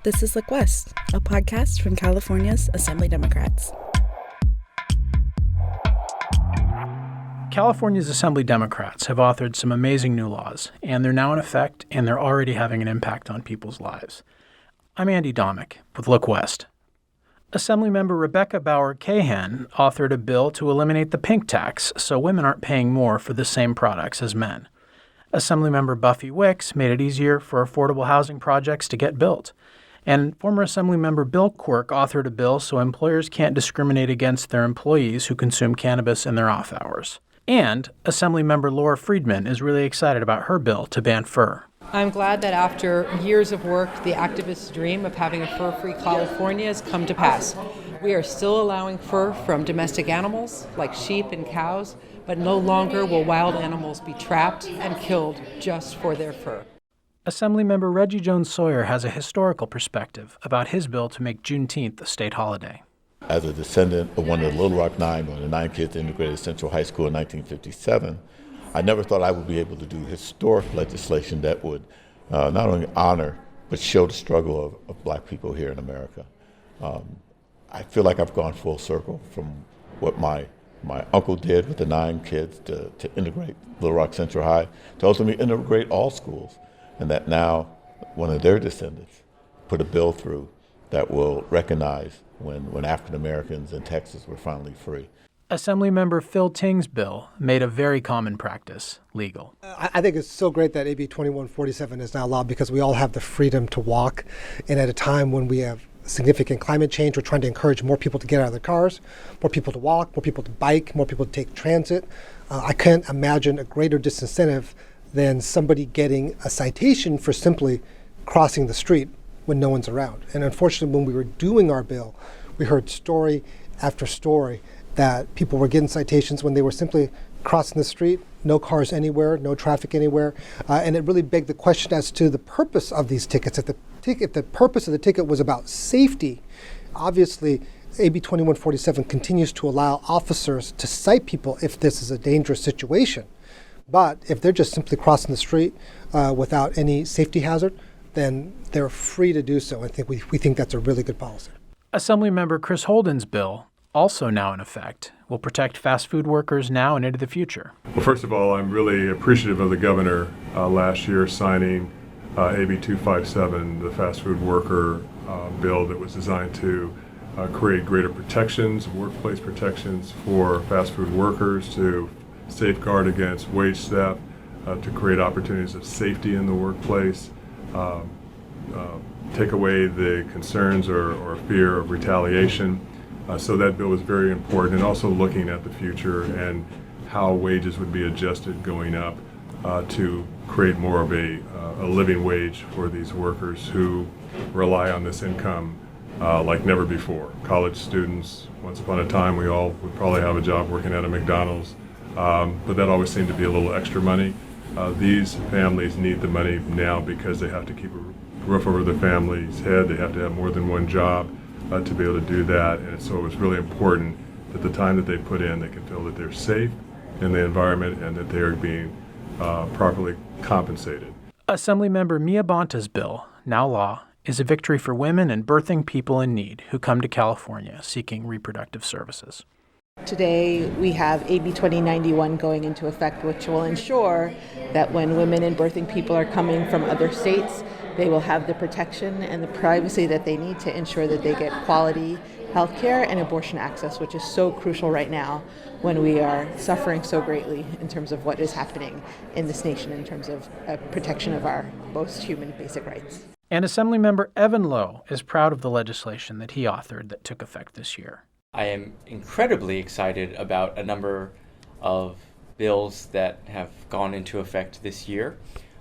This is Look West, a podcast from California's Assembly Democrats. California's Assembly Democrats have authored some amazing new laws, and they're now in effect, and they're already having an impact on people's lives. I'm Andy Domick with Look West. Assemblymember Rebecca Bauer-Cahan authored a bill to eliminate the pink tax so women aren't paying more for the same products as men. Assemblymember Buffy Wicks made it easier for affordable housing projects to get built. And former Assemblymember Bill Quirk authored a bill so employers can't discriminate against their employees who consume cannabis in their off hours. And Assemblymember Laura Friedman is really excited about her bill to ban fur. I'm glad that after years of work, the activists' dream of having a fur-free California has come to pass. We are still allowing fur from domestic animals like sheep and cows, but no longer will wild animals be trapped and killed just for their fur. Assemblymember Reggie Jones-Sawyer has a historical perspective about his bill to make Juneteenth a state holiday. As a descendant of one of the Little Rock Nine, one of the 9 kids integrated Central High School in 1957, I never thought I would be able to do historic legislation that would not only honor, but show the struggle of black people here in America. I feel like I've gone full circle from what my uncle did with the 9 kids to integrate Little Rock Central High, to ultimately integrate all schools. And that now one of their descendants put a bill through that will recognize when African Americans in Texas were finally free. Assemblymember Phil Ting's bill made a very common practice legal. I think it's so great that AB 2147 is now allowed because we all have the freedom to walk. And at a time when we have significant climate change, we're trying to encourage more people to get out of their cars, more people to walk, more people to bike, more people to take transit. I can't imagine a greater disincentive than somebody getting a citation for simply crossing the street when no one's around. And unfortunately, when we were doing our bill, we heard story after story that people were getting citations when they were simply crossing the street, no cars anywhere, no traffic anywhere. And it really begged the question as to the purpose of these tickets. If the purpose of the ticket was about safety, obviously AB 2147 continues to allow officers to cite people if this is a dangerous situation. But if they're just simply crossing the street without any safety hazard, then they're free to do so. I think we think that's a really good policy. Assemblymember Chris Holden's bill, also now in effect, will protect fast food workers now and into the future. Well, first of all, I'm really appreciative of the governor last year signing AB 257, the fast food worker bill that was designed to create greater protections, workplace protections for fast food workers, to safeguard against wage theft, to create opportunities of safety in the workplace, take away the concerns or fear of retaliation. So that bill is very important, and also looking at the future and how wages would be adjusted going up to create more of a living wage for these workers who rely on this income like never before. College students, once upon a time, we all would probably have a job working at a McDonald's. But that always seemed to be a little extra money. These families need the money now because they have to keep a roof over their family's head. They have to have more than one job to be able to do that. And so it was really important that the time that they put in, they can feel that they're safe in the environment and that they are being properly compensated. Assemblymember Mia Bonta's bill, now law, is a victory for women and birthing people in need who come to California seeking reproductive services. Today we have AB 2091 going into effect, which will ensure that when women and birthing people are coming from other states, they will have the protection and the privacy that they need to ensure that they get quality health care and abortion access, which is so crucial right now when we are suffering so greatly in terms of what is happening in this nation in terms of protection of our most human basic rights. And Assemblymember Evan Lowe is proud of the legislation that he authored that took effect this year. I am incredibly excited about a number of bills that have gone into effect this year.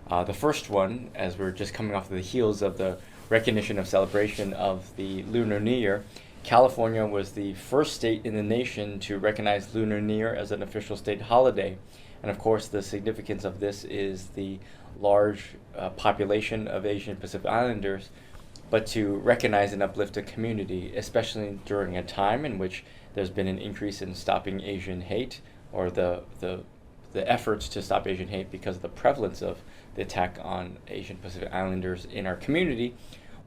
The first one, as we're just coming off the heels of the recognition of celebration of the Lunar New Year, California was the first state in the nation to recognize Lunar New Year as an official state holiday. And of course, the significance of this is the large population of Asian Pacific Islanders, but to recognize and uplift a community, especially during a time in which there's been an increase in stopping Asian hate, or the efforts to stop Asian hate because of the prevalence of the attack on Asian Pacific Islanders in our community.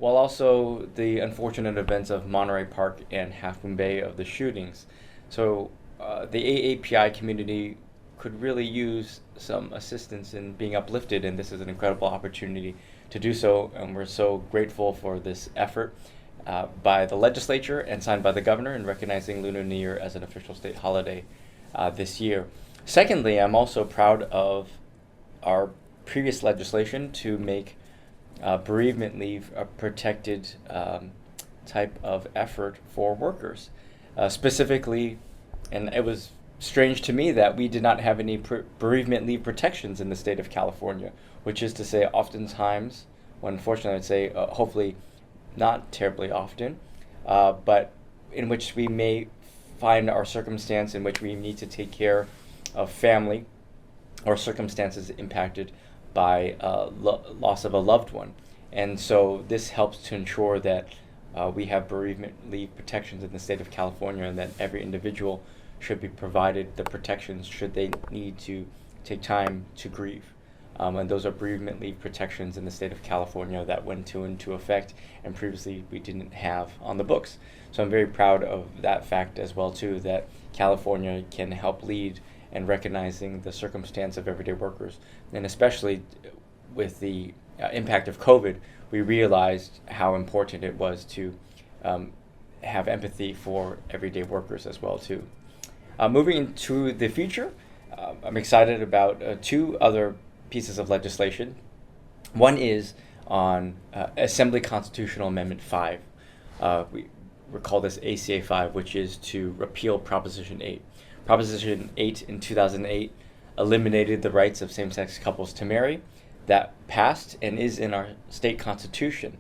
while also the unfortunate events of Monterey Park and Half Moon Bay of the shootings. So the AAPI community could really use some assistance in being uplifted, and this is an incredible opportunity to do so, and we're so grateful for this effort by the legislature and signed by the governor in recognizing Lunar New Year as an official state holiday this year. Secondly, I'm also proud of our previous legislation to make bereavement leave a protected type of effort for workers. Specifically, and it was strange to me that we did not have any bereavement leave protections in the state of California, which is to say oftentimes, well, unfortunately I'd say hopefully not terribly often, but in which we may find our circumstance in which we need to take care of family or circumstances impacted by loss of a loved one. And so this helps to ensure that we have bereavement leave protections in the state of California, and that every individual should be provided the protections should they need to take time to grieve. And those are bereavement leave protections in the state of California that went into effect and previously we didn't have on the books. So I'm very proud of that fact as well too, that California can help lead in recognizing the circumstance of everyday workers. And especially with the impact of COVID, we realized how important it was to have empathy for everyday workers as well too. Moving into the future, I'm excited about two other pieces of legislation. One is on Assembly Constitutional Amendment 5. We call this ACA 5, which is to repeal Proposition 8. Proposition 8 in 2008 eliminated the rights of same-sex couples to marry. That passed and is in our state constitution.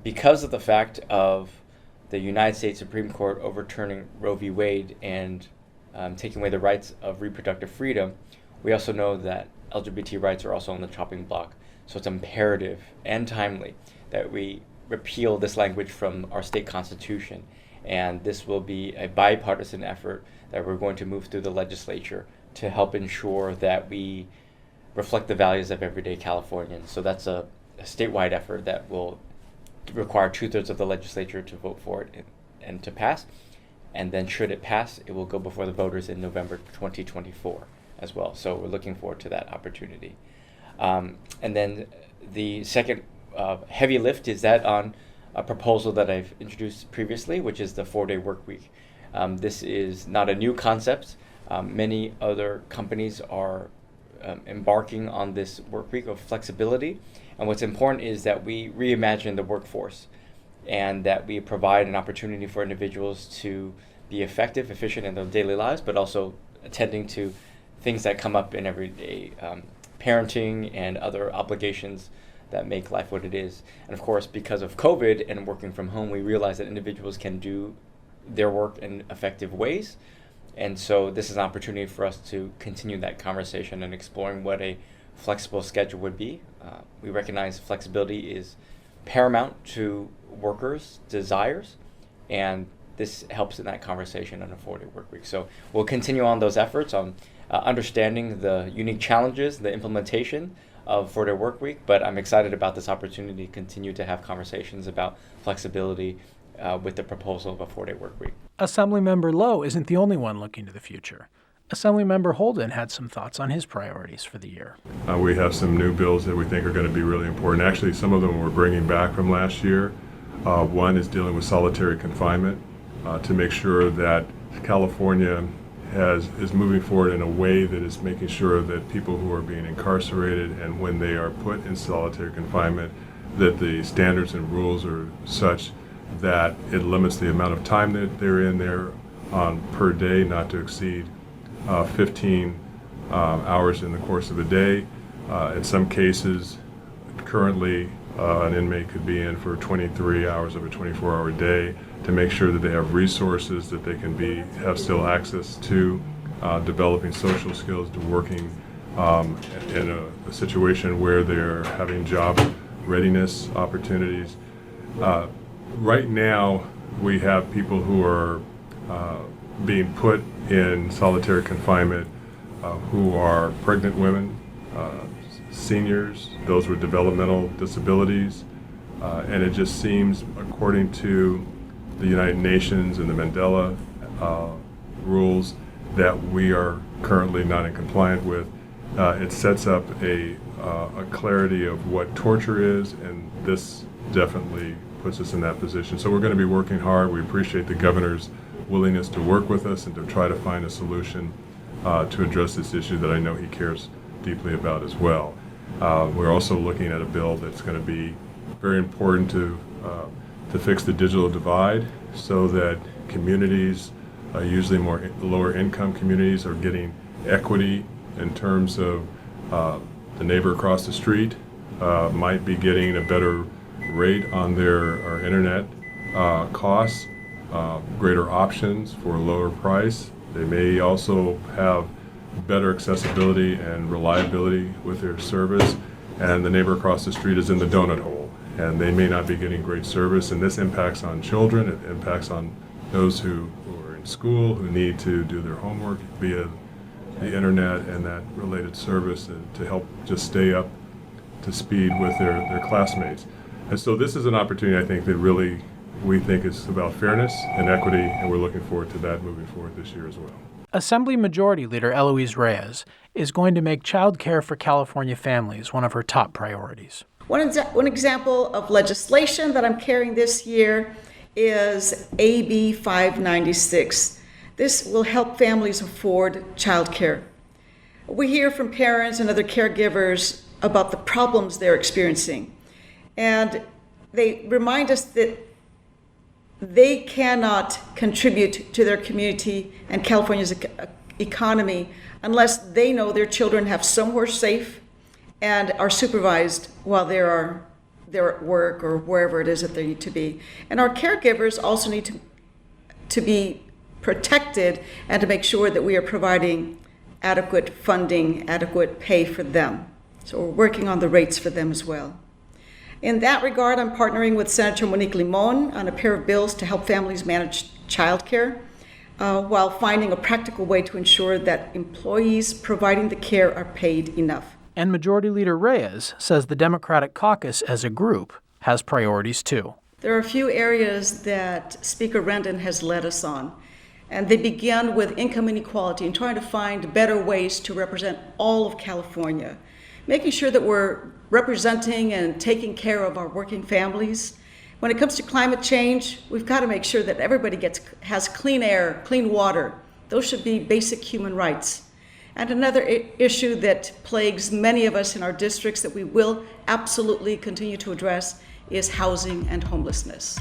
Because of the fact of the United States Supreme Court overturning Roe v. Wade and taking away the rights of reproductive freedom, we also know that LGBT rights are also on the chopping block. So it's imperative and timely that we repeal this language from our state constitution. And this will be a bipartisan effort that we're going to move through the legislature to help ensure that we reflect the values of everyday Californians. So that's a statewide effort that will require 2/3 of the legislature to vote for it and to pass. And then should it pass, it will go before the voters in November 2024 as well. So we're looking forward to that opportunity. And then the second heavy lift is that on a proposal that I've introduced previously, which is the 4-day work week. This is not a new concept. Many other companies are embarking on this work week of flexibility. And what's important is that we reimagine the workforce and that we provide an opportunity for individuals to be effective, efficient in their daily lives, but also attending to things that come up in everyday parenting and other obligations that make life what it is. And of course, because of COVID and working from home, we realize that individuals can do their work in effective ways. And so this is an opportunity for us to continue that conversation and exploring what a flexible schedule would be. We recognize flexibility is paramount to workers' desires, and this helps in that conversation on a 4-day work week. So we'll continue on those efforts on understanding the unique challenges, the implementation of 4-day work week, but I'm excited about this opportunity to continue to have conversations about flexibility with the proposal of a 4-day work week. Assemblymember Lowe isn't the only one looking to the future. Assemblymember Holden had some thoughts on his priorities for the year. We have some new bills that we think are going to be really important. Actually, some of them we're bringing back from last year. One is dealing with solitary confinement to make sure that California is moving forward in a way that is making sure that people who are being incarcerated and when they are put in solitary confinement, that the standards and rules are such that it limits the amount of time that they're in there per day, not to exceed 15 hours in the course of a day. In some cases, currently, an inmate could be in for 23 hours of a 24-hour day to make sure that they have resources that they can have still access to, developing social skills, to working in a situation where they're having job readiness opportunities. Right now, we have people who are being put in solitary confinement who are pregnant women, seniors, those with developmental disabilities, And it just seems, according to the United Nations and the Mandela rules that we are currently not in compliance with, it sets up a clarity of what torture is, and this definitely puts us in that position. So we're going to be working hard. We appreciate the governor's willingness to work with us and to try to find a solution to address this issue that I know he cares deeply about as well. We're also looking at a bill that's going to be very important to fix the digital divide, so that communities, usually more lower income communities, are getting equity in terms of the neighbor across the street might be getting a better rate on their internet costs, greater options for a lower price. They may also have better accessibility and reliability with their service, and the neighbor across the street is in the donut hole, and they may not be getting great service, and this impacts on children, it impacts on those who are in school, who need to do their homework via the internet and that related service to help just stay up to speed with their classmates. And so this is an opportunity, I think, that really we think is about fairness and equity, and we're looking forward to that moving forward this year as well. Assembly Majority Leader Eloise Reyes is going to make child care for California families one of her top priorities. One example of legislation that I'm carrying this year is AB 596. This will help families afford child care. We hear from parents and other caregivers about the problems they're experiencing, and they remind us that they cannot contribute to their community and California's economy unless they know their children have somewhere safe and are supervised while they're at work or wherever it is that they need to be. And our caregivers also need to be protected and to make sure that we are providing adequate funding, adequate pay for them. So we're working on the rates for them as well. In that regard, I'm partnering with Senator Monique Limon on a pair of bills to help families manage childcare while finding a practical way to ensure that employees providing the care are paid enough. And Majority Leader Reyes says the Democratic caucus as a group has priorities too. There are a few areas that Speaker Rendon has led us on, and they begin with income inequality and trying to find better ways to represent all of California, making sure that we're representing and taking care of our working families. When it comes to climate change, we've got to make sure that everybody has clean air, clean water. Those should be basic human rights. And another issue that plagues many of us in our districts that we will absolutely continue to address is housing and homelessness.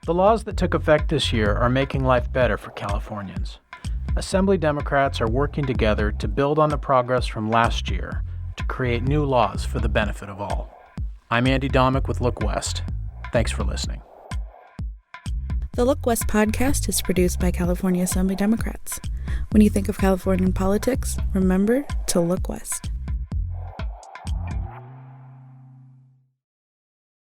The laws that took effect this year are making life better for Californians. Assembly Democrats are working together to build on the progress from last year to create new laws for the benefit of all. I'm Andy Domick with Look West. Thanks for listening. The Look West podcast is produced by California Assembly Democrats. When you think of Californian politics, remember to look west.